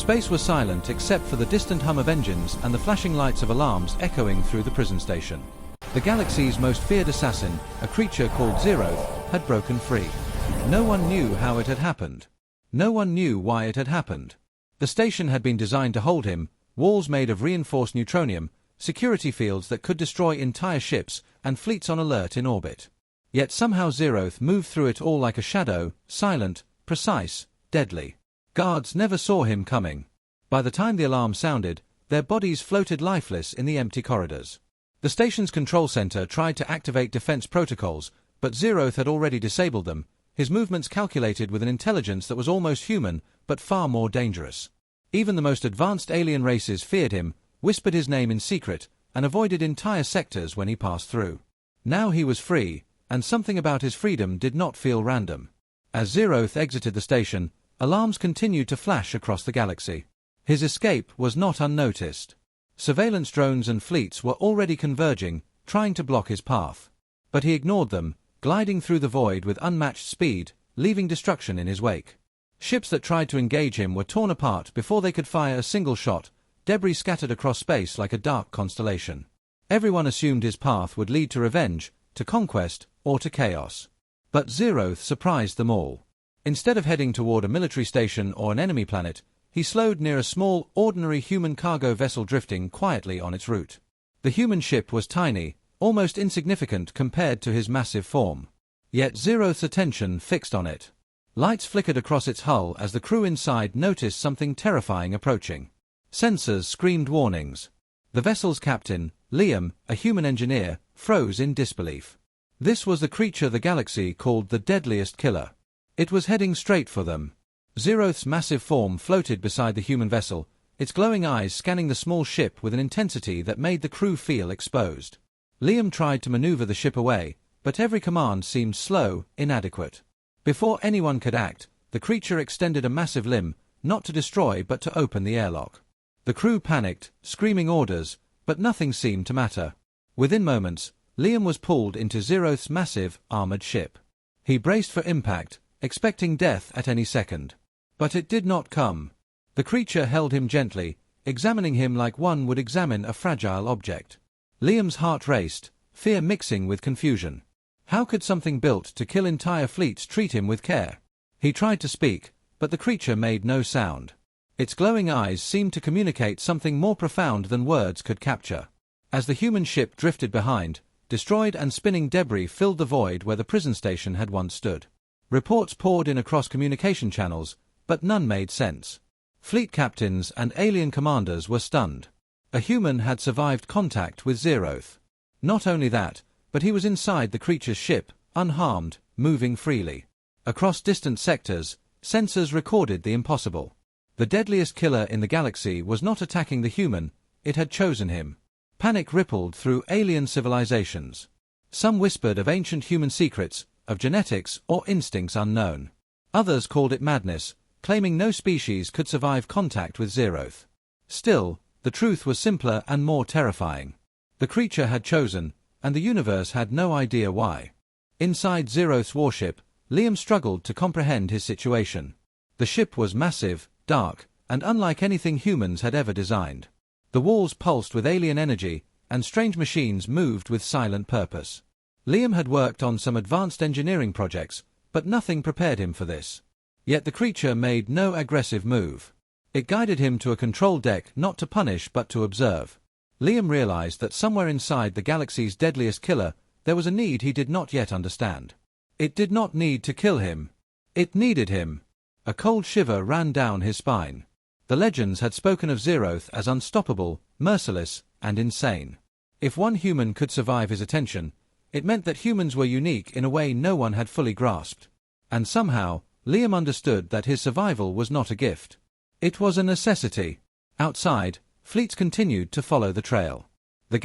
Space was silent except for the distant hum of engines and the flashing lights of alarms echoing through the prison station. The galaxy's most feared assassin, a creature called Zeroth, had broken free. No one knew how it had happened. No one knew why it had happened. The station had been designed to hold him, walls made of reinforced neutronium, security fields that could destroy entire ships, and fleets on alert in orbit. Yet somehow Zeroth moved through it all like a shadow, silent, precise, deadly. Guards never saw him coming. By the time the alarm sounded, their bodies floated lifeless in the empty corridors. The station's control center tried to activate defense protocols, but Zeroth had already disabled them, his movements calculated with an intelligence that was almost human, but far more dangerous. Even the most advanced alien races feared him, whispered his name in secret, and avoided entire sectors when he passed through. Now he was free, and something about his freedom did not feel random. As Zeroth exited the station, alarms continued to flash across the galaxy. His escape was not unnoticed. Surveillance drones and fleets were already converging, trying to block his path. But he ignored them, gliding through the void with unmatched speed, leaving destruction in his wake. Ships that tried to engage him were torn apart before they could fire a single shot, debris scattered across space like a dark constellation. Everyone assumed his path would lead to revenge, to conquest, or to chaos. But Zeroth surprised them all. Instead of heading toward a military station or an enemy planet, he slowed near a small, ordinary human cargo vessel drifting quietly on its route. The human ship was tiny, almost insignificant compared to his massive form. Yet Zeroth's attention fixed on it. Lights flickered across its hull as the crew inside noticed something terrifying approaching. Sensors screamed warnings. The vessel's captain, Liam, a human engineer, froze in disbelief. This was the creature the galaxy called the Deadliest killer. It was heading straight for them. Zeroth's massive form floated beside the human vessel, its glowing eyes scanning the small ship with an intensity that made the crew feel exposed. Liam tried to maneuver the ship away, but every command seemed slow, inadequate. Before anyone could act, the creature extended a massive limb, not to destroy but to open the airlock. The crew panicked, screaming orders, but nothing seemed to matter. Within moments, Liam was pulled into Zeroth's massive, armored ship. He braced for impact, expecting death at any second. But it did not come. The creature held him gently, examining him like one would examine a fragile object. Liam's heart raced, fear mixing with confusion. How could something built to kill entire fleets treat him with care? He tried to speak, but the creature made no sound. Its glowing eyes seemed to communicate something more profound than words could capture. As the human ship drifted behind, destroyed and spinning debris filled the void where the prison station had once stood. Reports poured in across communication channels, but none made sense. Fleet captains and alien commanders were stunned. A human had survived contact with Zeroth. Not only that, but he was inside the creature's ship, unharmed, moving freely. Across distant sectors, sensors recorded the impossible. The deadliest killer in the galaxy was not attacking the human, it had chosen him. Panic rippled through alien civilizations. Some whispered of ancient human secrets, of genetics or instincts unknown. Others called it madness, claiming no species could survive contact with Zeroth. Still, the truth was simpler and more terrifying. The creature had chosen, and the universe had no idea why. Inside Zeroth's warship, Liam struggled to comprehend his situation. The ship was massive, dark, and unlike anything humans had ever designed. The walls pulsed with alien energy, and strange machines moved with silent purpose. Liam had worked on some advanced engineering projects, but nothing prepared him for this. Yet the creature made no aggressive move. It guided him to a control deck not to punish but to observe. Liam realized that somewhere inside the galaxy's deadliest killer, there was a need he did not yet understand. It did not need to kill him. It needed him. A cold shiver ran down his spine. The legends had spoken of Zeroth as unstoppable, merciless, and insane. If one human could survive his attention, it meant that humans were unique in a way no one had fully grasped. And somehow, Liam understood that his survival was not a gift. It was a necessity. Outside, fleets continued to follow the trail. The